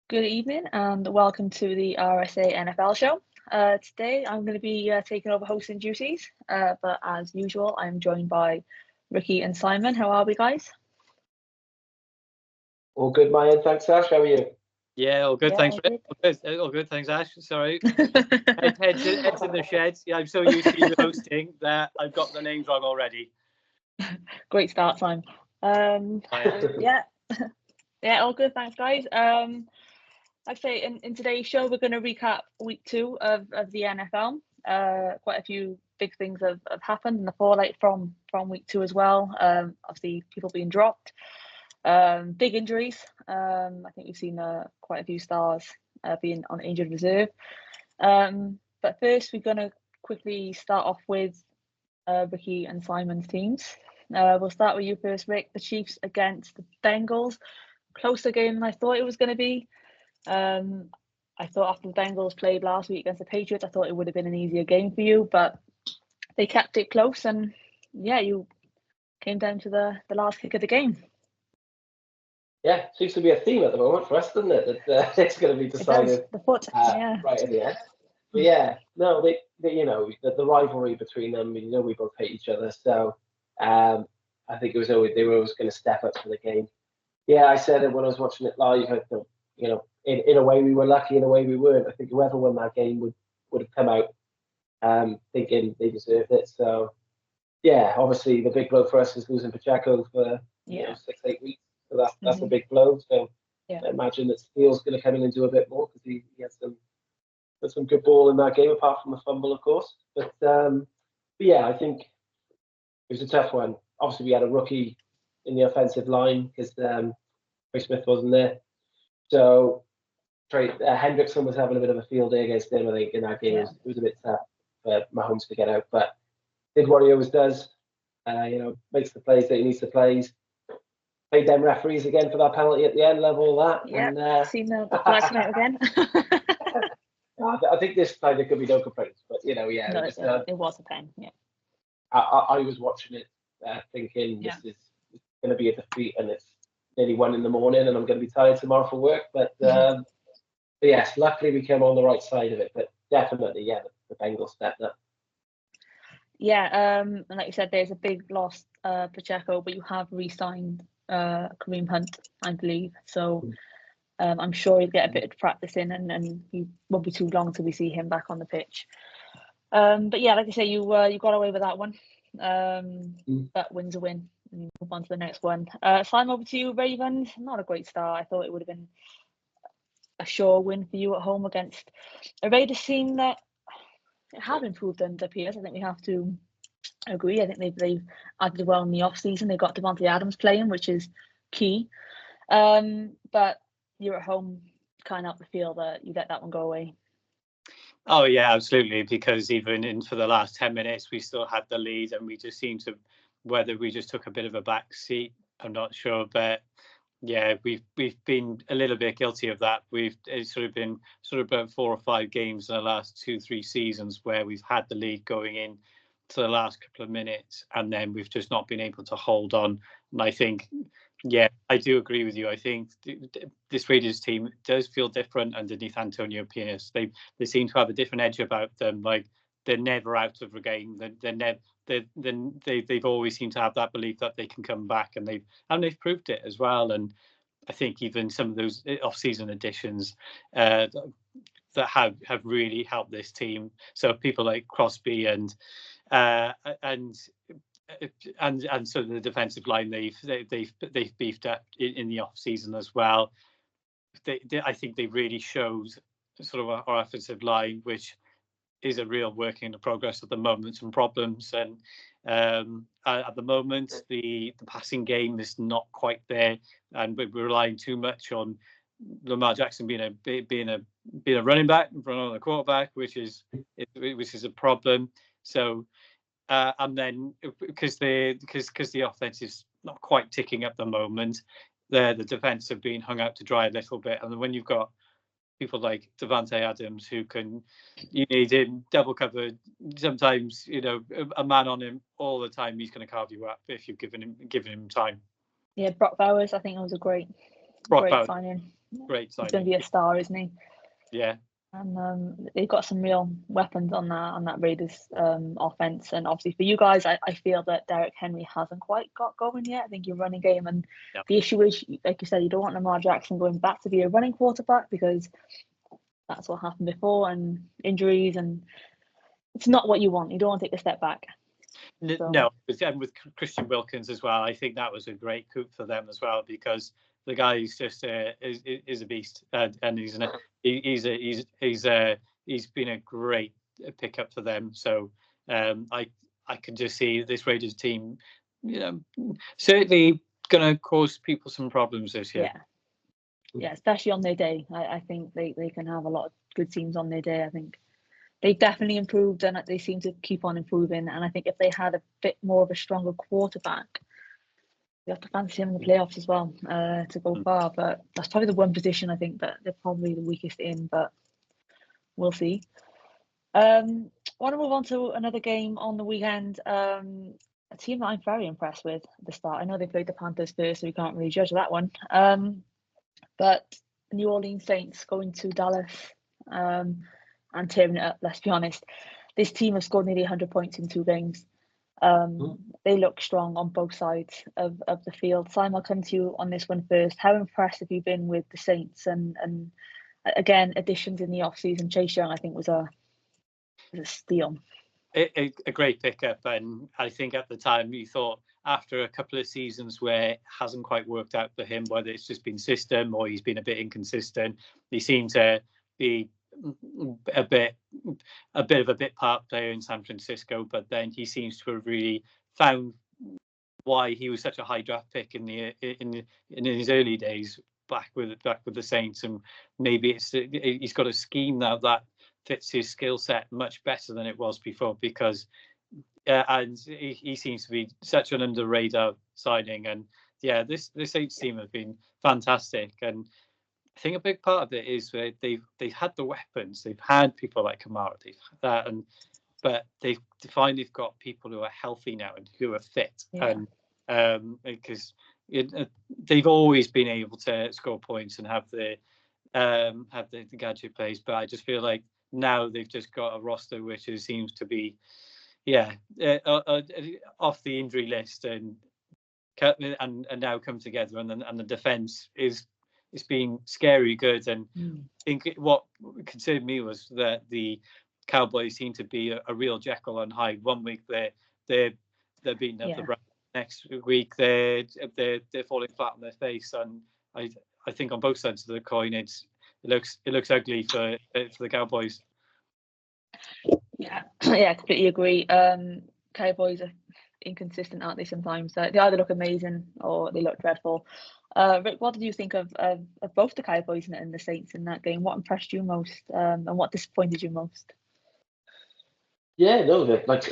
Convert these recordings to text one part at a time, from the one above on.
Good evening and welcome to the RSA NFL show. Today I'm going to be taking over hosting duties, but as usual, I'm joined by Ricky and Simon. How are we, guys? All good, my end. Thanks, Ash. How are you? Yeah, all good. Yeah, Thanks. all good. All good. Thanks, Ash. Sorry. Heads in the sheds. Yeah, I'm so used to you hosting that I've got the names wrong already. Great start, Simon. Yeah, all good. Thanks, guys. Like I say, in today's show, we're going to recap week 2 of the NFL. Quite a few big things have happened in the fallout from week 2 as well. Obviously, people being dropped. Big injuries. I think we've seen quite a few stars being on injured reserve. But first, we're going to quickly start off with Ricky and Simon's teams. We'll start with you first, Rick. The Chiefs against the Bengals. Closer game than I thought it was going to be. I thought after the Bengals played last week against the Patriots, I thought it would have been an easier game for you, but they kept it close, and yeah, you came down to the last kick of the game. Yeah, seems to be a theme at the moment for us, doesn't it? That it's going to be decided the foot, right at the end. But yeah, no, they the rivalry between them. We both hate each other, so I think they were always going to step up for the game. Yeah, I said it when I was watching it live. I thought, in a way we were lucky, in a way we weren't. I think whoever won that game would have come out thinking they deserved it. So yeah, obviously the big blow for us is losing Pacheco for 6-8 weeks. So that's a big blow. So I imagine that Steele's going to come in and do a bit more because he has some good ball in that game, apart from the fumble, of course. But yeah, I think it was a tough one. Obviously, we had a rookie in the offensive line because Trey Smith wasn't there. So Hendrickson was having a bit of a field day against him. I think in that game it was a bit tough for Mahomes to get out, but did what he always does. Makes the plays that he needs to play. Paid them referees again for that penalty at the end, level all that. Yeah, and, seen the flags come out again. I think this time there could be no complaints, but no, it was a pen. Yeah, I was watching it thinking this is going to be a defeat, and it's nearly 1 a.m, and I'm going to be tired tomorrow for work. But yes, luckily we came on the right side of it. But definitely, the Bengals stepped up. Yeah, and like you said, there's a big loss, Pacheco, but you have re-signed Kareem Hunt, I believe. So I'm sure he'll get a bit of practice in, and he won't be too long till we see him back on the pitch. But yeah, like I say, you got away with that one. That win's a win. And you move on to the next one. Simon, over to you. Ravens, not a great start. I thought it would have been a sure win for you at home against a Raiders team that have improved under Pierce. I think we have to agree. I think they've acted well in the off season. They got Devontae Adams playing, which is key. But you're at home, kind of up the field that you let that one go away. Oh yeah, absolutely. Because even for the last 10 minutes, we still had the lead, and we just seemed to, whether we just took a bit of a back seat, I'm not sure, but yeah, we've been a little bit guilty of that. It's been about 4 or 5 games in the last 2-3 seasons where we've had the lead going in to the last couple of minutes, and then we've just not been able to hold on. And I think, yeah, I do agree with you. I think this Raiders team does feel different underneath Antonio Pierce. They seem to have a different edge about them. Like, they're never out of a game. They've always seemed to have that belief that they can come back, and they've proved it as well. And I think even some of those off-season additions that have really helped this team. So people like Crosby and so the defensive line they've beefed up in the off season as well. I think they really showed sort of our offensive line, which is a real work in progress at the moment, some problems, and at the moment the passing game is not quite there, and we're relying too much on Lamar Jackson being a running back in front of the quarterback, which is a problem. So and then because the offense is not quite ticking at the moment, the defense have been hung out to dry a little bit, and when you've got people like Devontae Adams who you need him double covered, sometimes a man on him all the time, he's going to carve you up if you've given him time. Yeah, Brock Bowers, I think it was a great signing. great signing. He's going to be a star, isn't he? Yeah. And they've got some real weapons on that Raiders offense. And obviously for you guys, I feel that Derrick Henry hasn't quite got going yet. I think your running game, and the issue is, like you said, you don't want Lamar Jackson going back to be a running quarterback, because that's what happened before, and injuries, and it's not what you want. You don't want to take a step back. No, and with Christian Wilkins as well, I think that was a great coup for them as well, because the guy is just is a beast, and he's been a great pickup for them. So I can just see this Raiders team, certainly going to cause people some problems this year. Yeah, especially on their day. I think they can have a lot of good teams on their day. I think they've definitely improved, and they seem to keep on improving. And I think if they had a bit more of a stronger quarterback, you have to fancy him in the playoffs as well to go far. But that's probably the one position I think that they're probably the weakest in, but we'll see. I want to move on to another game on the weekend. A team that I'm very impressed with at the start. I know they played the Panthers first, so we can't really judge that one. But New Orleans Saints going to Dallas and tearing it up, let's be honest. This team has scored nearly 100 points in 2 games. They look strong on both sides of the field. Simon, I'll come to you on this one first. How impressed have you been with the Saints? And again, additions in the offseason. Chase Young, I think, was a steal. A great pickup, and I think at the time you thought, after a couple of seasons where it hasn't quite worked out for him, whether it's just been system or he's been a bit inconsistent, he seemed to be a bit of a bit part player in San Francisco, but then he seems to have really found why he was such a high draft pick in his early days back with the Saints, and maybe he's got a scheme now that fits his skill set much better than it was before, because and he seems to be such an under radar signing. And this Saints team have been fantastic, and I think a big part of it is they've had the weapons. They've had people like Kamara. They've had that, but they've got people who are healthy now and who are fit. And because they've always been able to score points and have the gadget plays, but I just feel like now they've just got a roster which seems to be off the injury list and now come together, and the defense is. It's been scary good, and I think what concerned me was that the Cowboys seem to be a real Jekyll and Hyde. 1 week they're beating up the Browns, next week they're falling flat on their face, and I think on both sides of the coin it looks ugly for the Cowboys. Yeah, completely agree. Cowboys are inconsistent, aren't they? Sometimes they either look amazing or they look dreadful. Rick, what did you think of both the Cowboys and the Saints in that game? What impressed you most, and what disappointed you most? Yeah, no, like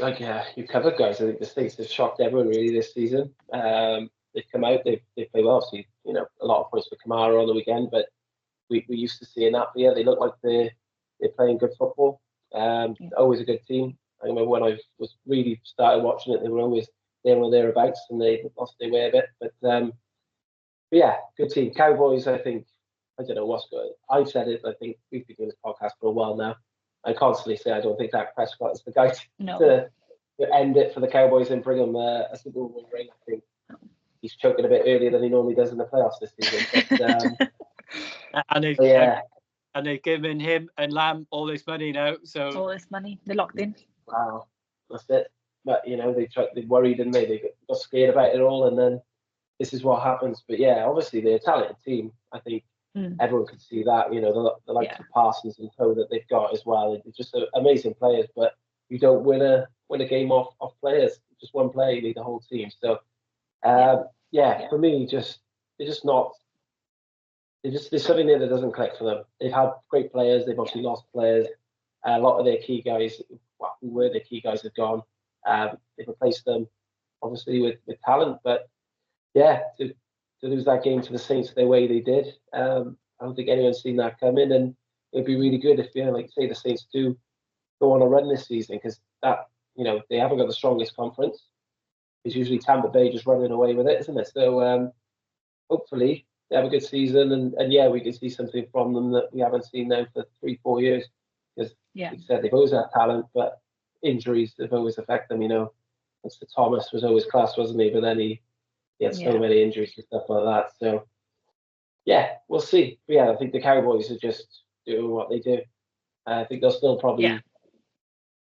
you covered, guys. I think the Saints have shocked everyone really this season. They've come out, they play well. Obviously, a lot of points for Kamara on the weekend, but we used to seeing that. But yeah, they look like they're playing good football. Always a good team. I remember when I was really started watching it, they were always there or thereabouts, and they lost their way a bit. But yeah, good team. Cowboys, I think, I don't know what's good. I've said it. I think we've been doing this podcast for a while now. I constantly say I don't think Dak Prescott is the guy to end it for the Cowboys and bring them a Super Bowl ring. I think he's choking a bit earlier than he normally does in the playoffs this season. But, and they've given him and Lamb all this money now. So all this money, they're locked in. Wow, that's it. But they worried, didn't they? They got scared about it all, and then this is what happens. But yeah, obviously they're a talented team. I think everyone could see that. The likes of Parsons and Co that they've got as well. They're just amazing players. But you don't win a game off players. Just one player, you need the whole team. So for me, there's something there that doesn't click for them. They've had great players. They've obviously lost players. A lot of their key guys, who were their key guys, have gone. They've replaced them, obviously, with talent. But yeah, to lose that game to the Saints the way they did, I don't think anyone's seen that coming. And it'd be really good if, say the Saints do go on a run this season, because that, they haven't got the strongest conference. It's usually Tampa Bay just running away with it, isn't it? So hopefully they have a good season, and yeah, we can see something from them that we haven't seen now for 3-4 years. Because, like you said, they've always had talent, but injuries have always affected them. You know, Mr. Thomas was always class, wasn't he? But then he had so many injuries and stuff like that. So yeah, we'll see. But yeah, I think the Cowboys are just doing what they do. I think they'll still probably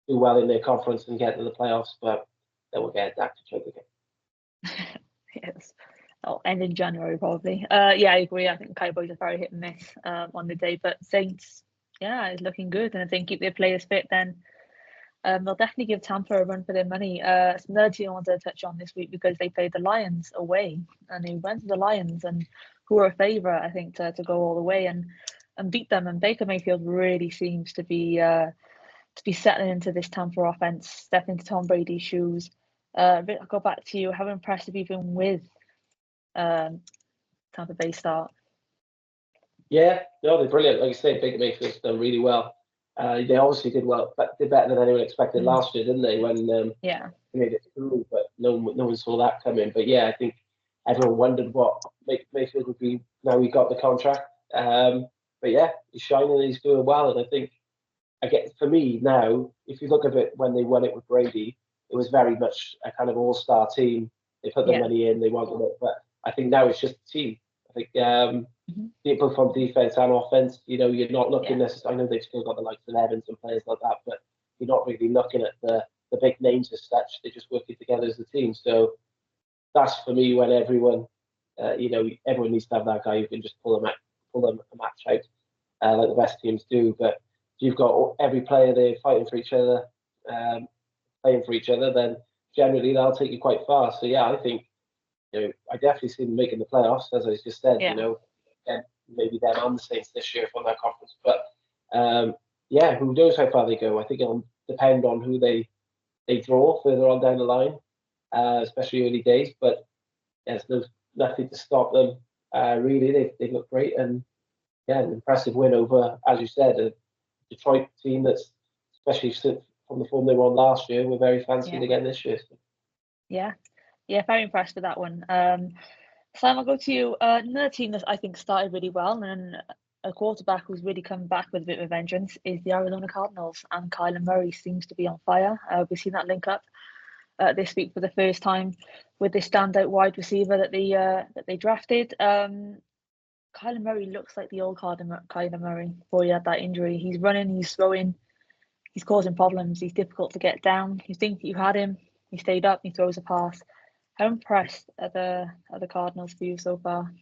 do well in their conference and get to the playoffs, but then we'll get Dak to choke again. Yes. Oh, end in January probably. Yeah, I agree. I think Cowboys are very hit and miss on the day, but Saints, yeah, is looking good, and I think keep their players fit, then they'll definitely give Tampa a run for their money. It's another team I wanted to touch on this week because they played the Lions away, and they went to the Lions, and who are a favourite, I think, to go all the way and beat them. And Baker Mayfield really seems to be settling into this Tampa offense, stepping into Tom Brady's shoes. I'll go back to you. How impressed have you been with Tampa Bay start? Yeah, no, they're brilliant. Like you say, Baker Mayfield's done really well. They obviously did well, but did better than anyone expected last year, didn't they? When they made it through, but no one saw that coming. But yeah, I think everyone wondered what Mayfield would be now he got the contract. But yeah, he's shining and he's doing well. And I think, for me now, if you look at it when they won it with Brady, it was very much a kind of all-star team. They put the money in, they wanted it, but I think now it's just a team. I think people from defense and offense, you know, you're not looking necessarily. I know they've still got the likes of Evans and players like that, but you're not really looking at the big names as such. They're just working together as a team. So that's for me when everyone, everyone needs to have that guy who can just pull them a match out, like the best teams do. But you've got every player there fighting for each other, playing for each other, then generally that'll take you quite far. So yeah, I think, I definitely see them making the playoffs, as I just said. And maybe them and the Saints this year from that conference. But who knows how far they go? I think it'll depend on who they draw further on down the line, especially early days. But there's nothing to stop them. Really, they look great, and an impressive win over, as you said, a Detroit team that's, especially from the form they won last year, we're very fancied again this year. So. Yeah, very impressed with that one. Sam, I'll go to you. Another team that I think started really well, and a quarterback who's really come back with a bit of a vengeance is the Arizona Cardinals, and Kyler Murray seems to be on fire. We've seen that link up this week for the first time with this standout wide receiver that they drafted. Kyler Murray looks like the old Kyler Murray before he had that injury. He's running, he's throwing, he's causing problems. He's difficult to get down. You think you had him, he stayed up, he throws a pass. How impressed are the Cardinals for you so far?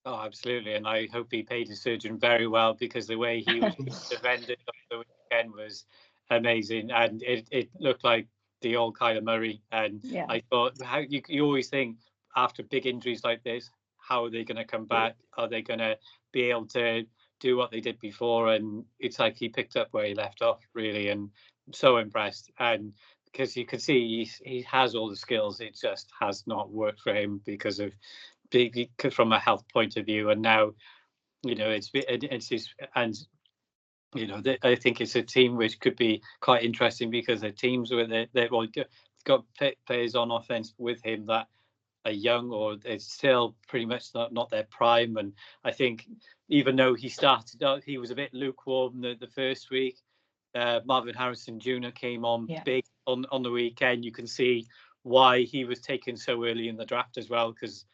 Oh, absolutely, and I hope he paid his surgeon very well, because the way he was defended over the weekend was amazing, and it looked like the old Kyler Murray. And I thought, how you always think after big injuries like this, how are they going to come back? Are they going to be able to do what they did before? And it's like he picked up where he left off, really, and I'm so impressed. And because you can see he has all the skills, it just has not worked for him because from a health point of view. And now, it's his, and I think it's a team which could be quite interesting, because the teams where they've got players on offense with him that are young, or it's still pretty much not their prime. And I think even though he started out, he was a bit lukewarm the first week. Marvin Harrison Jr. came on big on the weekend. You can see why he was taken so early in the draft as well, because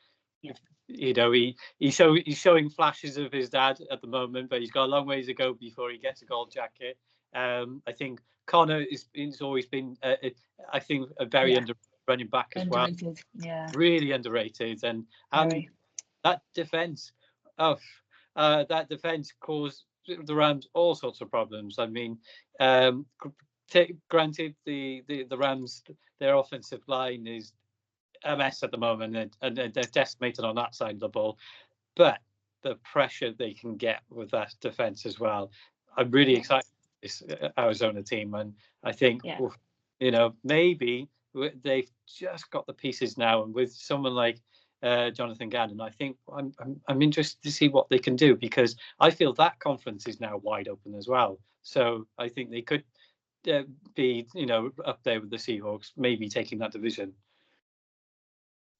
he's showing flashes of his dad at the moment, but he's got a long ways to go before he gets a gold jacket. I think Connor is always been, I think, a very underrated running back as underrated. Well. Really underrated, and that defense, that defense caused the Rams all sorts of problems. I mean, granted, the Rams, their offensive line is a mess at the moment, and they're decimated on that side of the ball. But the pressure they can get with that defense as well, I'm really excited for this Arizona team, and I think maybe they've just got the pieces now, and with someone like Jonathan Gannon, I think I'm interested to see what they can do, because I feel that conference is now wide open as well. So I think they could be up there with the Seahawks, maybe taking that division.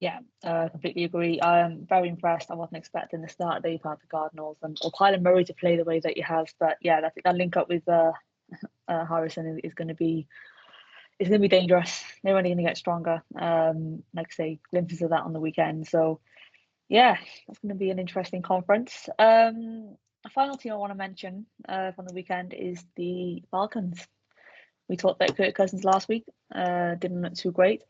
Yeah, completely agree. I'm very impressed. I wasn't expecting the start they've had the Cardinals or Kyler Murray to play the way that he has. But yeah, that link up with Harrison is going to be dangerous. They're only going to get stronger. Like I say, glimpses of that on the weekend. So yeah, that's going to be an interesting conference. A final team I want to mention from the weekend is the Falcons. We talked about Kirk Cousins last week. Didn't look too great.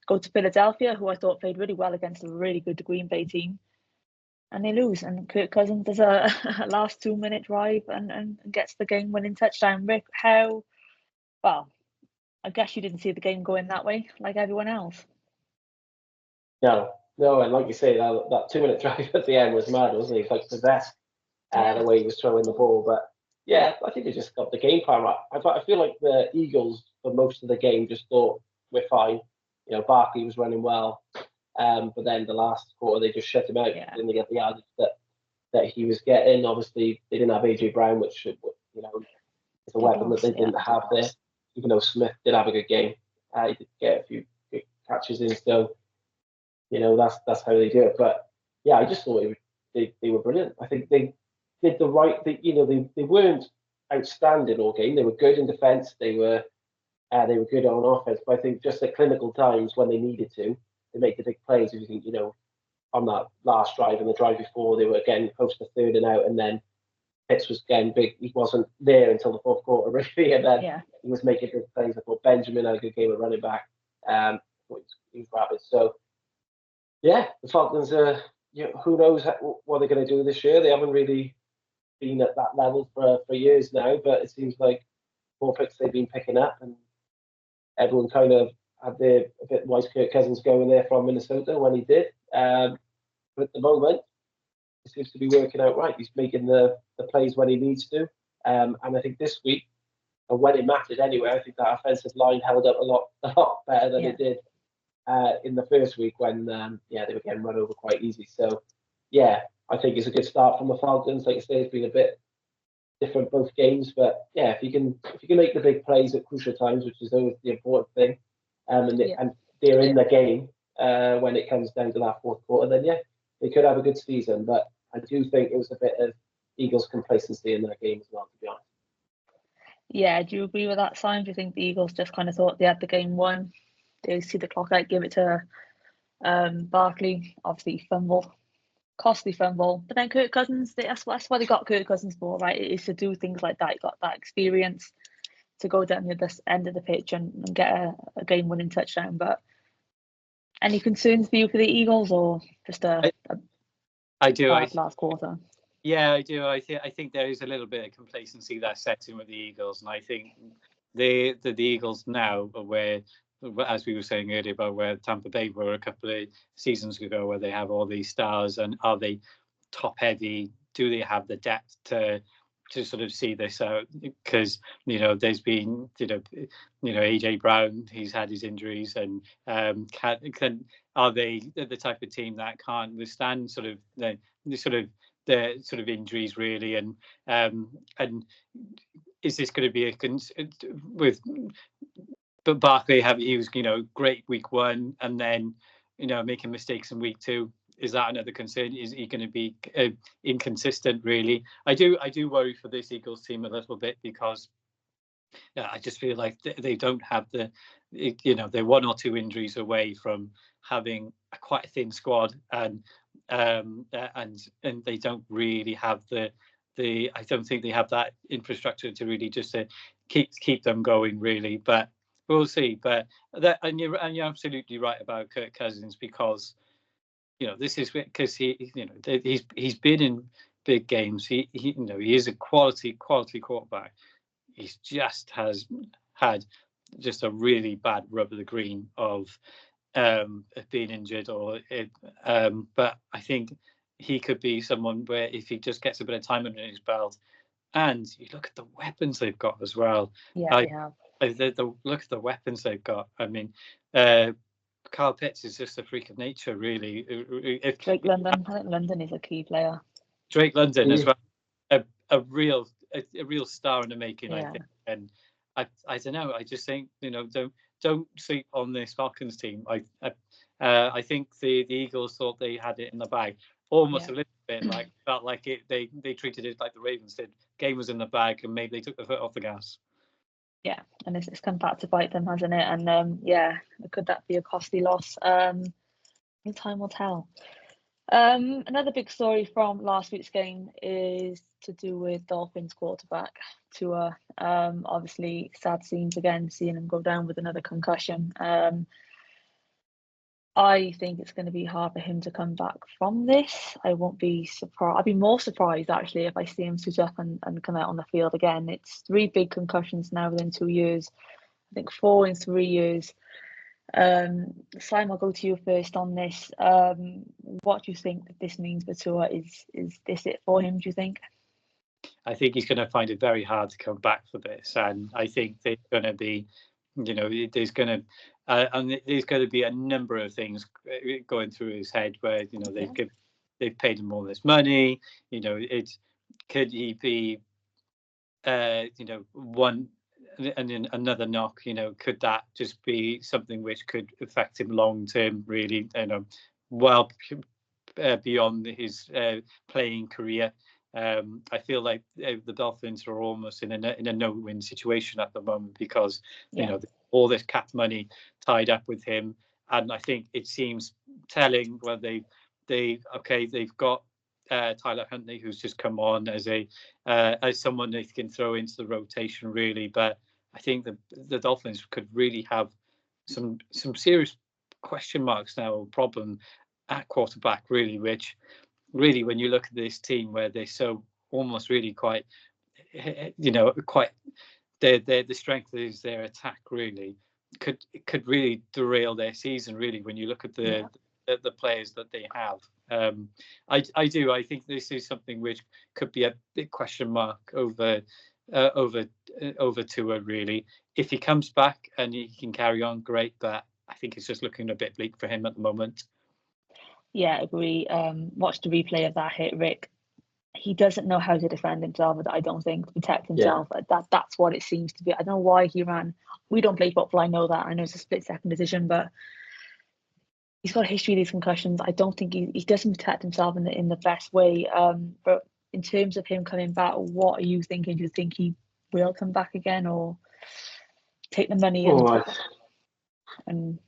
Go to Philadelphia, who I thought played really well against a really good Green Bay team, and they lose. And Kirk Cousins does a last 2-minute drive and gets the game-winning touchdown. Rick, how? Well, I guess you didn't see the game going that way, like everyone else. No, and like you say, that 2-minute drive at the end was mad, wasn't it? He like possessed the way he was throwing the ball. But yeah, I think they just got the game plan right. I feel like the Eagles for most of the game just thought we're fine. You know, Barkley was running well, but then the last quarter they just shut him out. Yeah. Didn't get the yardage that he was getting. Obviously, they didn't have AJ Brown, which is a weapon that they didn't have there. Even though Smith did have a good game, he did get a few good catches in. So that's how they do it. But yeah, I just thought they were brilliant. I think they did the right. They weren't outstanding all game. They were good in defence. They were good on offense. But I think just at clinical times when they needed to, they make the big plays. If you think on that last drive and the drive before, they were getting close to 3rd and out, and then Pitts was getting big. He wasn't there until the 4th quarter, really, and then he was making big plays. I thought Benjamin had a good game at running back. He was rapid. So yeah, the Falcons are. Who knows what they're going to do this year? They haven't really been at that level for years now, but it seems like more picks they've been picking up, and everyone kind of had a bit wise Kirk Cousins going there from Minnesota when he did. But at the moment, it seems to be working out right. He's making the plays when he needs to. And I think this week, and when it mattered anyway, I think that offensive line held up a lot better than it did in the first week when they were getting run over quite easy. So yeah, I think it's a good start from the Falcons. Like I say, it's been a bit different both games, but yeah, if you can make the big plays at crucial times, which is always the important thing, and they're in the game when it comes down to that 4th quarter, then yeah, they could have a good season. But I do think it was a bit of Eagles complacency in that game as well, to be honest. Yeah, do you agree with that, Simon? Do you think the Eagles just kind of thought they had the game won? They see the clock out, give it to Barkley, obviously costly fumble. But then Kirk Cousins, that's why they got Kirk Cousins for, right? It is to do things like that. He got that experience to go down the other end of the pitch and get a game-winning touchdown. But any concerns for you for the Eagles, or just a last quarter? Yeah, I do. I think there is a little bit of complacency that sets in with the Eagles, and I think the Eagles now are where, as we were saying earlier, about where Tampa Bay were a couple of seasons ago, where they have all these stars, and are they top heavy? Do they have the depth to sort of see this out? Because there's been AJ Brown, he's had his injuries, and are they the type of team that can't withstand sort of the injuries, really? And is this going to be with? But Barkley, he was great week 1, and then making mistakes in week 2. Is that another concern? Is he going to be inconsistent? Really, I do worry for this Eagles team a little bit, because I just feel like they don't have they're 1 or 2 injuries away from having quite a thin squad, and they don't really have I don't think they have that infrastructure to really just keep them going, really. But we'll see. But and you're absolutely right about Kirk Cousins, because this is because he's been in big games. He is a quality quarterback. He just has had just a really bad rub of the green of being injured, but I think he could be someone where, if he just gets a bit of time under his belt, and you look at the weapons they've got as well. Yeah, they have. Look at the weapons they've got. I mean, Kyle Pitts is just a freak of nature, really. Drake London, I think London is a key player. Drake London as well, a real star in the making, I think. And I don't know. I just think don't sleep on this Falcons team. I think the Eagles thought they had it in the bag, almost a little bit like felt like it. They treated it like the Ravens did. Game was in the bag, and maybe they took the foot off the gas. Yeah, and it's come back to bite them, hasn't it? And yeah, could that be a costly loss? Time will tell. Another big story from last week's game is to do with Dolphins quarterback Tua. Obviously, sad scenes again, seeing him go down with another concussion. I think it's going to be hard for him to come back from this. I won't be surprised. I'd be more surprised actually if I see him suit up and come out on the field again. It's 3 big concussions now within 2 years. I think 4 in 3 years. Simon, I'll go to you first on this. What do you think that this means for Tua? Is this it for him, do you think? I think he's going to find it very hard to come back for this, and I think there's going to be, there's going to be a number of things going through his head where they've paid him all this money. Could he be, one. And then another knock, could that just be something which could affect him long term, really, well beyond his playing career? I feel like the Dolphins are almost in a no-win situation at the moment because all this cap money tied up with him, and I think it seems telling. Well, they've got Tyler Huntley, who's just come on as someone they can throw into the rotation, really. But I think the Dolphins could really have some serious question marks now, or problem at quarterback, really. Which really, when you look at this team, where they're so almost really quite, quite the strength is their attack, really could really derail their season, really, when you look at the players that they have. I do. I think this is something which could be a big question mark over Tua, really. If he comes back and he can carry on, great. But I think it's just looking a bit bleak for him at the moment. Yeah, I agree. Watch the replay of that hit, Rick. He doesn't know how to defend himself. I don't think, to protect himself. That's what it seems to be. I don't know why he ran. We don't play football. I know that. I know it's a split-second decision, but he's got a history of these concussions. I don't think he doesn't protect himself in the best way. But in terms of him coming back, what are you thinking? Do you think he will come back again, or take the money?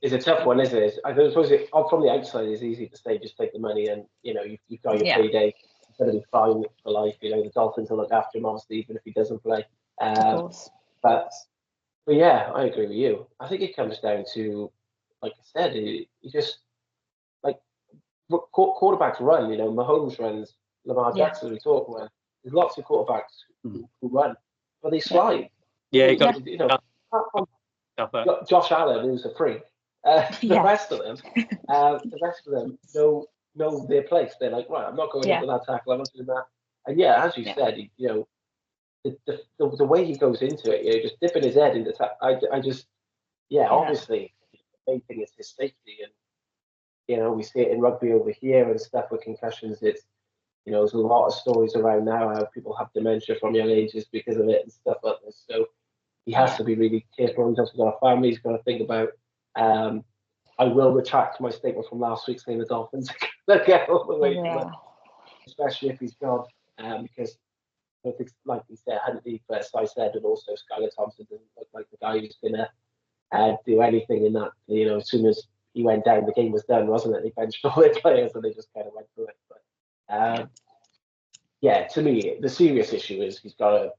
It's a tough one, isn't it? I suppose from the outside, it's easy to say just take the money and you've got your payday. It's going to be fine for life. The Dolphins will look after him, obviously, even if he doesn't play. Of course. But yeah, I agree with you. I think it comes down to, like I said, you just like quarterbacks run. Mahomes runs, Lamar Jackson. We talk about. There's lots of quarterbacks who run, but they slide. Yeah, Josh Allen, who's a freak. The rest of them know their place. They're like, right, I'm not going into that tackle. I'm not doing that. And as you said, the way he goes into it, just dipping his head into obviously, the main thing is his safety, and we see it in rugby over here and stuff with concussions. It's there's a lot of stories around now how people have dementia from young ages because of it and stuff like this. So he has to be really careful. He's also got a family he's got to think about. I will retract my statement from last week saying the Dolphins are get all the way from it, especially if he's gone, because I think, like we said, Huntley, as I said, and also Skylar Thompson doesn't look like the guy who's going to do anything in that. As soon as he went down, the game was done, wasn't it? They benched all their players and they just kind of went through it. But to me, the serious issue is he's got to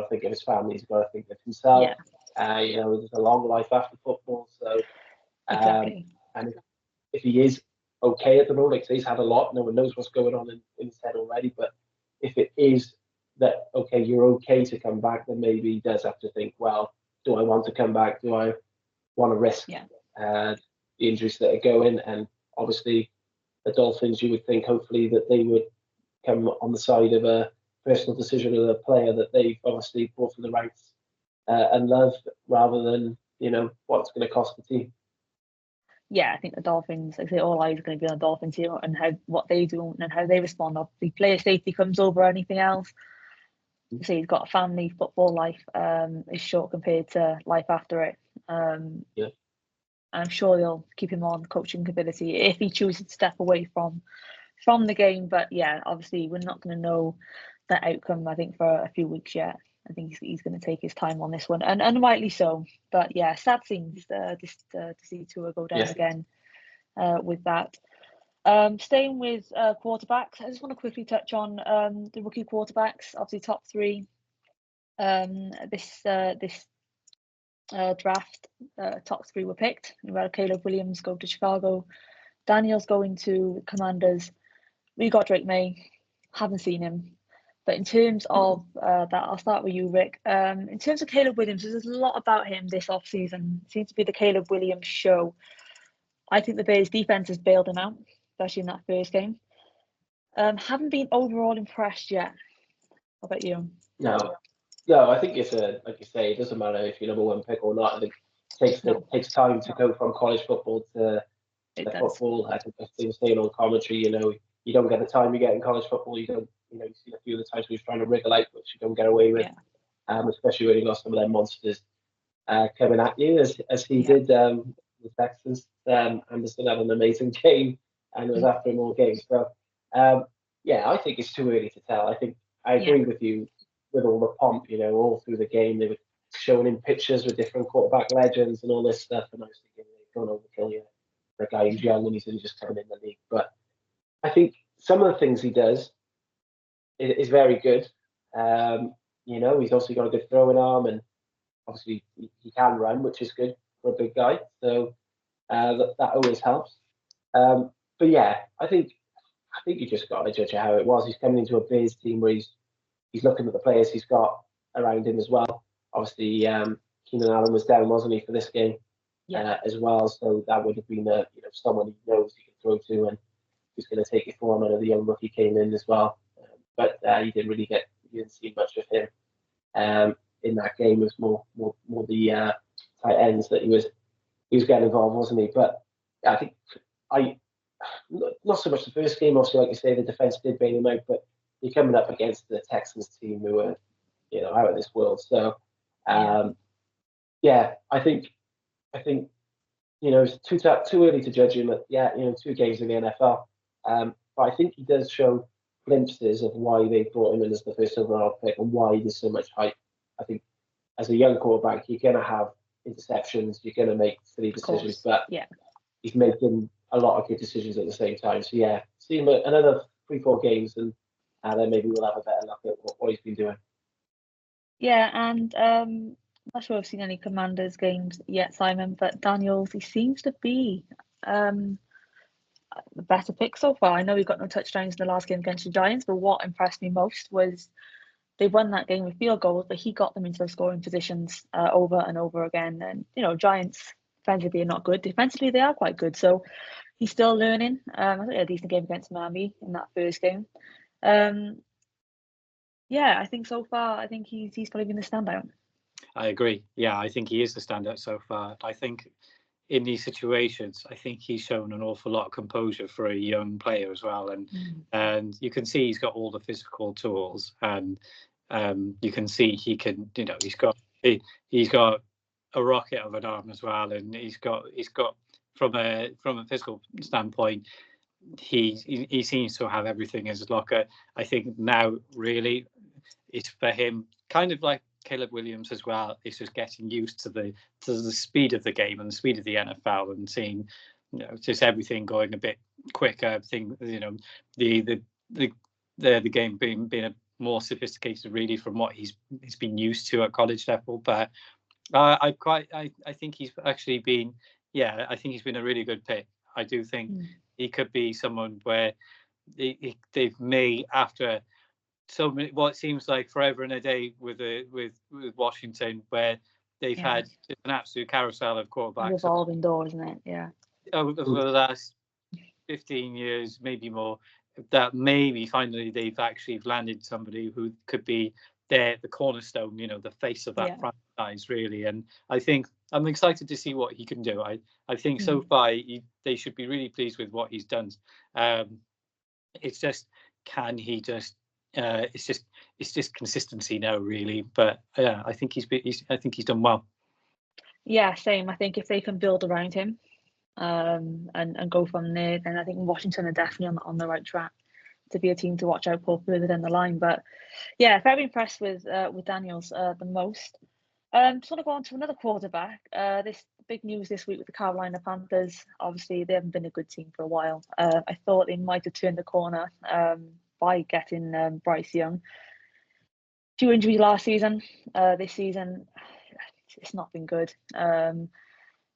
think of his family. He's got to think of himself. There's a long life after football. So, exactly. And if he is okay at the moment, like he's had a lot, no one knows what's going on in his head already. But if it is that, okay, you're okay to come back, then maybe he does have to think, well, do I want to come back? Do I want to risk the injuries that are going? And obviously, the Dolphins, you would think, hopefully, that they would come on the side of a personal decision of a player that they've obviously brought from the ranks and love, rather than what's going to cost the team. I think the Dolphins, like I say, all eyes are going to be on the Dolphins here and what they do and how they respond. Obviously, player safety comes over anything else. So he's got a family, football life is short compared to life after it. I'm sure they'll keep him on coaching ability if he chooses to step away from the game. But yeah, obviously we're not going to know the outcome, I think, for a few weeks yet. I think he's going to take his time on this one, and rightly so. But yeah, sad things to see Tua go down again with that. Staying with quarterbacks, I just want to quickly touch on the rookie quarterbacks. Obviously, top three. This draft, top three were picked. We had Caleb Williams go to Chicago, Daniel's going to Commanders. We got Drake May. Haven't seen him. But in terms of that, I'll start with you, Rick. In terms of Caleb Williams, there's a lot about him this offseason. It seems to be the Caleb Williams show. I think the Bears defense has bailed him out, especially in that first game. Haven't been overall impressed yet. How about you? No, I think it's like you say, it doesn't matter if you're number one pick or not. I think it takes time to go from college football to football. I think they were saying on commentary, you don't get the time you get in college football. You don't, you see a few of the times where he's trying to wriggle out, which you don't get away with. Especially when you got some of them monsters coming at you, as he did with Texans. Anderson had an amazing game, and it was after him all game. So, I think it's too early to tell. I think I agree with you with all the pomp, all through the game. They were showing him pictures with different quarterback legends and all this stuff, and I was thinking, they're going to overkill you for a guy who's young and he's only just coming in the league. But I think some of the things he does is very good. He's also got a good throwing arm, and obviously he can run, which is good for a big guy. So that always helps. But yeah, I think you just got to judge how it was. He's coming into a Bears team where he's looking at the players he's got around him as well. Obviously, Keenan Allen was down, wasn't he, for this game as well. So that would have been someone he knows he can throw to and who's going to take it for him. I know the young rookie came in as well, but you didn't see much of him in that game. It was more the tight ends that he was getting involved, wasn't he? But I think not so much the first game. Obviously, like you say, the defense did bail him out, but you're coming up against the Texans team who are out of this world. So I think it's too early to judge him at 2 games in the NFL. But I think he does show glimpses of why they brought him in as the first overall pick and why there's so much hype. I think as a young quarterback, you're going to have interceptions, you're going to make silly decisions, but he's making a lot of good decisions at the same time. So see him another 3-4 games, and then maybe we'll have a better look at what he's been doing. Yeah, and I'm not sure I've seen any Commanders games yet, Simon, but Daniels, he seems to be the better pick so far. I know he got no touchdowns in the last game against the Giants, but what impressed me most was they won that game with field goals, but he got them into those scoring positions over and over again. And Giants defensively are not good. Defensively, they are quite good. So he's still learning. I think he had a decent game against Miami in that first game. I think so far, I think he's probably been the standout. I agree. Yeah, I think he is the standout so far. I think in these situations, I think he's shown an awful lot of composure for a young player as well. And you can see he's got all the physical tools, and you can see he can, he's got a rocket of an arm as well. And he's got from a physical standpoint, he seems to have everything as a locker. I think now really it's for him kind of like Caleb Williams as well. It's just getting used to the speed of the game and the speed of the NFL and seeing just everything going a bit quicker. The game being a more sophisticated really from what he's been used to at college level. But I think he's actually been I think he's been a really good pick. I do think he could be someone where they've made after so many, what seems like forever and a day with Washington, where they've had an absolute carousel of quarterbacks. Revolving door, isn't it? Yeah. Over the last 15 years, maybe more, that maybe finally they've actually landed somebody who could be the cornerstone, the face of that franchise, really. And I think I'm excited to see what he can do. I think so far they should be really pleased with what he's done. It's just, can he just? It's just consistency now, really. But I think he's done well. Yeah, same. I think if they can build around him, and go from there, then I think Washington are definitely on the right track to be a team to watch out for further down the line. But yeah, very impressed with Daniels the most. Just want to go on to another quarterback. This big news this week with the Carolina Panthers. Obviously, they haven't been a good team for a while. I thought they might have turned the corner by getting Bryce Young. Few injuries last season. This season, it's not been good.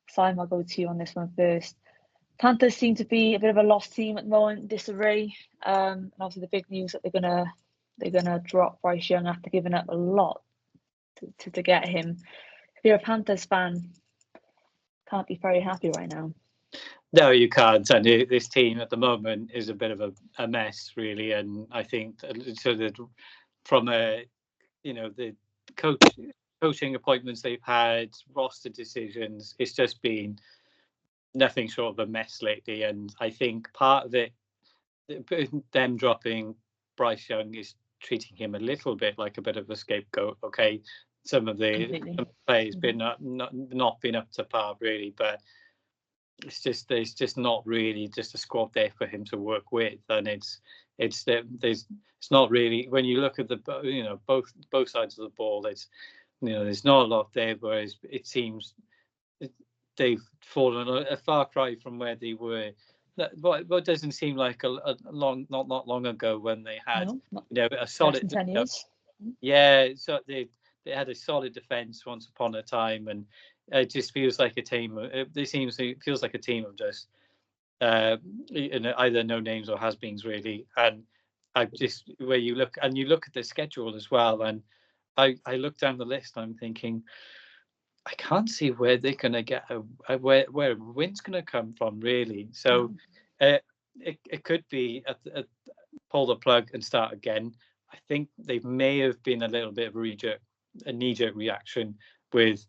Simon, I'll go to you on this one first. Panthers seem to be a bit of a lost team at the moment, disarray. And obviously the big news that they're gonna drop Bryce Young after giving up a lot to get him. If you're a Panthers fan, can't be very happy right now. No, you can't. And this team at the moment is a bit of a mess, really. And I think so that from the coaching appointments they've had, roster decisions, it's just been nothing short of a mess lately. And I think part of it, them dropping Bryce Young, is treating him a little bit like a bit of a scapegoat. Okay, some of the players been not been up to par really, but there's just not really just a squad there for him to work with, and it's not really, when you look at the both sides of the ball, there's not a lot there, whereas it seems they've fallen a far cry from where they were. What doesn't seem like not long ago when they had a solid 10 years. Yeah, so they had a solid defense once upon a time, and it just feels like a team. It feels like a team of just either no names or has-beens really. And I just, where you look at the schedule as well, and I look down the list, I'm thinking, I can't see where they're going to get where a win's going to come from, really. So it could be pull the plug and start again. I think they may have been a little bit of a knee-jerk reaction with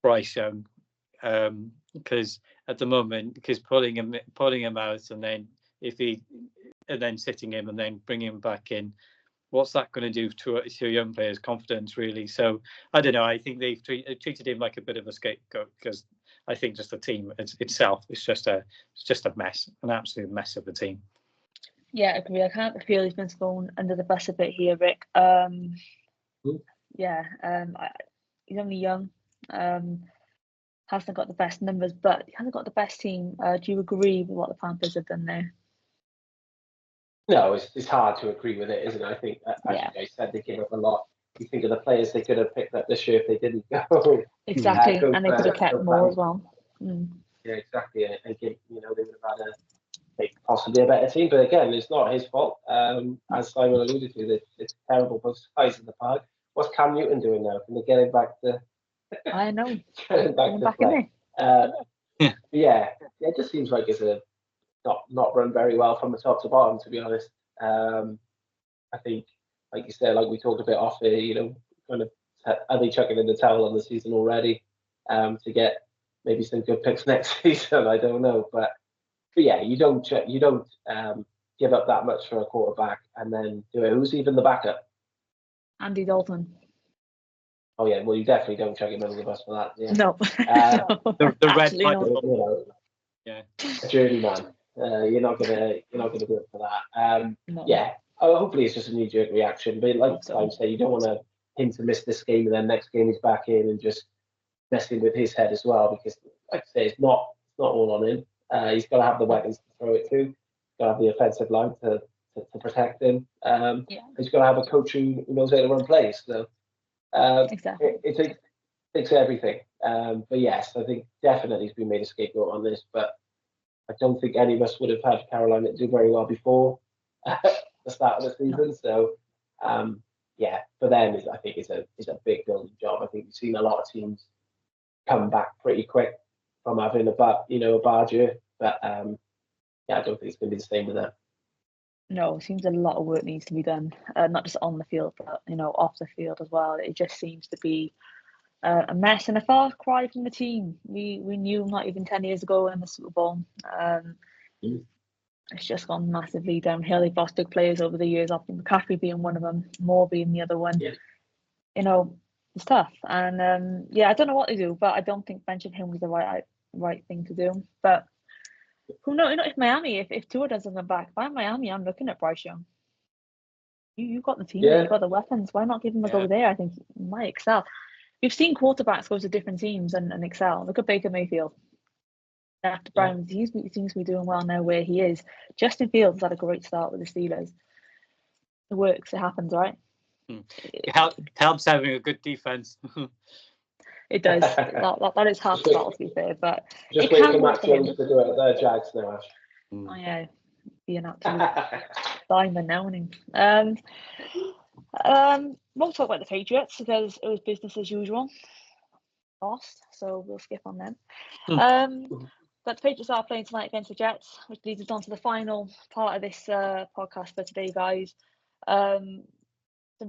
Bryce Young, because at the moment, because pulling him out and then sitting him and then bringing him back in, what's that going to do to a young player's confidence, really? So I don't know. I think they've treated him like a bit of a scapegoat, because I think just the team itself is just a mess, an absolute mess of a team. Yeah, I agree. I can't feel he's been thrown under the bus a bit here, Rick. He's only young. Hasn't got the best numbers, but he hasn't got the best team. Do you agree with what the Panthers have done there? No, it's hard to agree with it, isn't it? I think, as you guys said, they gave up a lot. You think of the players they could have picked up this year if they didn't go. Exactly, and they could have kept more as well. Yeah, exactly. And again, they would have had possibly a better team. But again, it's not his fault. As Simon alluded to, it's terrible both sides of the park. What's Cam Newton doing now? Can they get him back to? I know. Get him back to play. It just seems like it's not run very well from the top to bottom, to be honest. I think, like you said, like we talked a bit off here, kind of, are they chucking in the towel on the season already to get maybe some good picks next season? I don't know, but yeah, you don't give up that much for a quarterback and then do it. Who's even the backup? Andy Dalton. Oh yeah, well you definitely don't chuck him under the bus for that. Yeah. No, the red light. Yeah, a journeyman. You're not gonna do it for that. No. Yeah, hopefully it's just a knee-jerk reaction. But like I say, you don't want him to miss this game and then next game he's back in and just messing with his head as well. Because like I say, it's not all on him. He's got to have the weapons to throw it to. He's got to have the offensive line to protect him. He's got to have a coach who knows how to run plays. So exactly, it takes everything. But yes, I think definitely he's been made a scapegoat on this. But I don't think any of us would have had Carolina do very well before the start of the season. So for them, I think it's a big building job. I think we've seen a lot of teams come back pretty quick from having a bad year. But I don't think it's going to be the same with them. No, it seems a lot of work needs to be done, not just on the field, but off the field as well. It just seems to be a mess and a far cry from the team we knew not even 10 years ago in the Super Bowl. It's just gone massively downhill. They've lost big players over the years, often McCaffrey being one of them, Moore being the other one. The it's tough. And yeah, I don't know what they do, but I don't think benching him was the right thing to do. But who knows? If Miami, if Tua doesn't come back, if I'm Miami, I'm looking at Bryce Young. You got the team there, you got the weapons. Why not give him a go there? I think he might excel. We've seen quarterbacks go to different teams and excel. Look at Baker Mayfield. After Browns, he seems to be doing well now where he is. Justin Fields had a great start with the Steelers. It works. It happens, right? It helps having a good defense. It does. that is half the battle, to be fair. But just wait for Matt Jones to do it at their Jags now, Ash. Oh yeah, be an absolute diamond now, wouldn't he? Won't talk about the Patriots because it was business as usual. Lost, so we'll skip on them. But the Patriots are playing tonight against the Jets, which leads us on to the final part of this podcast for today, guys. Some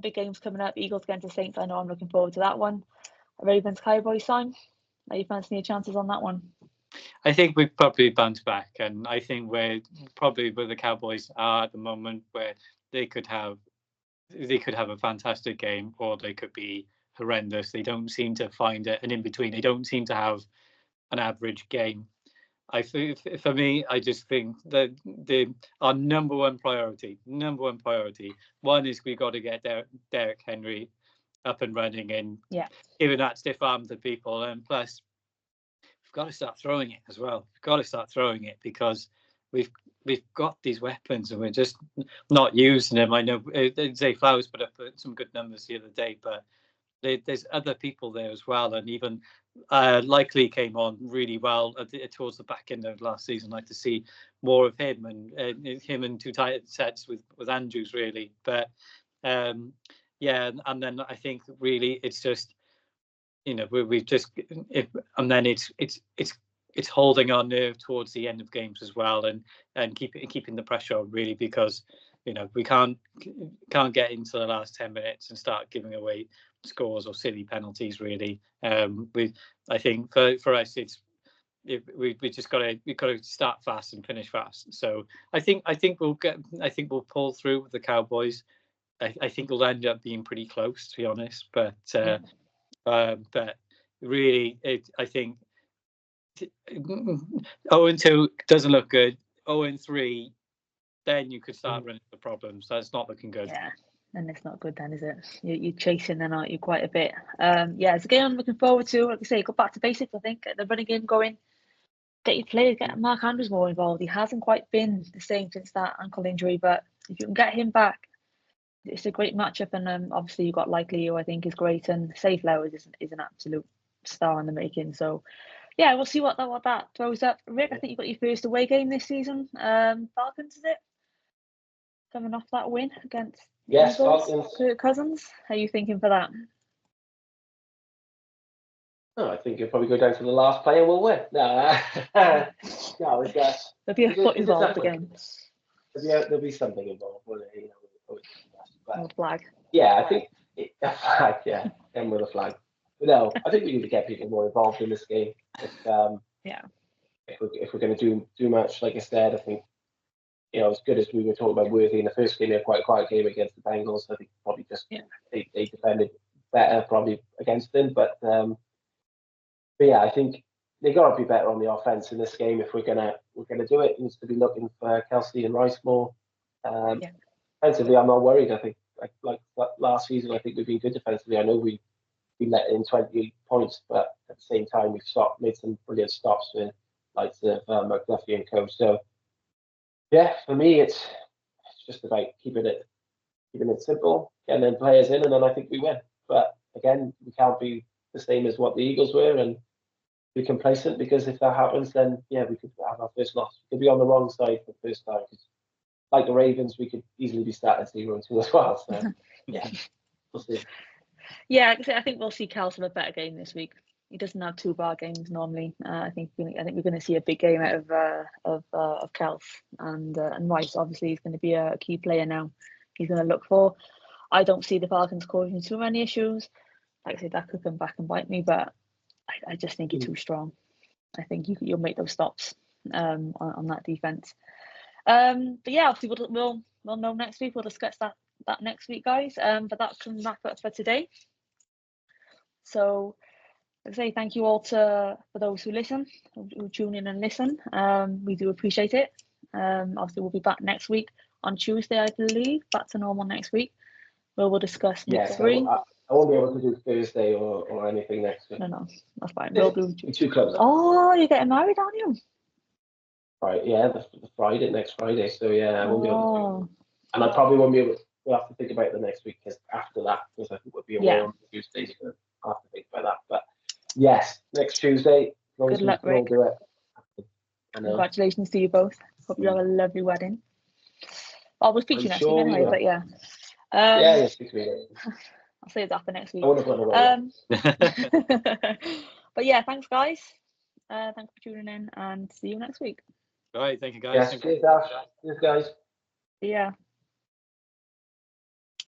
big games coming up. Eagles against the Saints. I know I'm looking forward to that one. Ravens Cowboys, Simon. Are you fancying your chances on that one? I think we probably bounce back, and I think we're probably where the Cowboys are at the moment, where they could have a fantastic game, or they could be horrendous. They don't seem to find an in between. They don't seem to have an average game. For me, I just think that our number one priority. One is we got to get Derrick Henry up and running and giving that stiff arm to people, and plus we've got to start throwing it as well. We've got to start throwing it because we've got these weapons and we're just not using them. I know Zay Flowers put up some good numbers the other day, but there's other people there as well, and even Likely came on really well towards the back end of last season. I'd like to see more of him and him in two tight sets with Andrews really. But and then I think really it's just we've just and then it's holding our nerve towards the end of games as well, and keeping the pressure on really, because we can't get into the last 10 minutes and start giving away scores or silly penalties really. I think for us we just got to start fast and finish fast. So I think we'll pull through with the Cowboys. I think it'll end up being pretty close, to be honest, but really I think 0-2 doesn't look good. 0-3, then you could start running into problems. That's not looking good. Yeah, and it's not good then, is it? You're chasing then, aren't you, quite a bit? It's a game I'm looking forward to. Like I say, go back to basics, I think. Get the running game going. Get your players, get Mark Andrews more involved. He hasn't quite been the same since that ankle injury, but if you can get him back, it's a great matchup. And obviously you've got Likely, who I think is great, and Zay Flowers is an absolute star in the making. So yeah, we'll see what that throws up. Rick, I think you've got your first away game this season. Falcons, is it? Coming off that win against Eagles, Falcons. Kirk Cousins. How are you thinking for that? I think you'll probably go down to the last play and we'll win. No, there'll be a foot involved again. There'll be something involved, won't it? A flag. Yeah, I think a flag. Yeah, and with a flag. But no, I think we need to get people more involved in this game. If we're going to do much, like I said, I think as good as we were talking about Worthy in the first game, they had quite a quiet game against the Bengals. I think probably just they defended better probably against them, but yeah, I think they got to be better on the offense in this game if we're gonna do it. It needs to be looking for Kelsey and Rice more. Defensively, I'm not worried. I think like last season, I think we've been good defensively. I know we let in 28 points, but at the same time, we've made some brilliant stops with like McDuffie and co. So yeah, for me, it's just about keeping it simple, getting them players in, and then I think we win. But again, we can't be the same as what the Eagles were and be complacent, because if that happens, then we could have our first loss. We could be on the wrong side for the first time. Like the Ravens, we could easily be starting 0-2 as well. So yeah, we'll see. Yeah, I think we'll see Kels have a better game this week. He doesn't have 2 bar games normally. I think we're going to see a big game out of Kels, and Rice. Obviously, he's going to be a key player now. He's going to look for. I don't see the Falcons causing too many issues. Like I said, that could come back and bite me, but I just think you're too strong. I think you'll make those stops on that defense. But yeah, obviously we'll know next week. We'll discuss that next week, guys. But that can wrap up for today. So I'd say thank you all for those who listen, who tune in and listen. We do appreciate it. Obviously, we'll be back next week on Tuesday, I believe. Back to normal next week, where we'll discuss week 3. I won't be able to do Thursday or anything next week. No, that's fine. We'll do too close. Oh, you're getting married, aren't you? Right, yeah, the Friday, next Friday. So yeah, I won't be able to do it. And I probably won't be able to. We'll have to think about it the next week, because after that, because I think we'll be away on Tuesday, so I'll have to think about that. But yes, next Tuesday, good luck, Rick. Do it. Congratulations to you both. Hope you have a lovely wedding. Well, we'll speak to you next week anyway, but yeah. Yeah, speak to me. I'll say that for next week. I want to run away. But yeah, thanks guys. Thanks for tuning in, and see you next week. All right, thank you guys. Yes, cheers, Ash. Cheers, guys. See ya.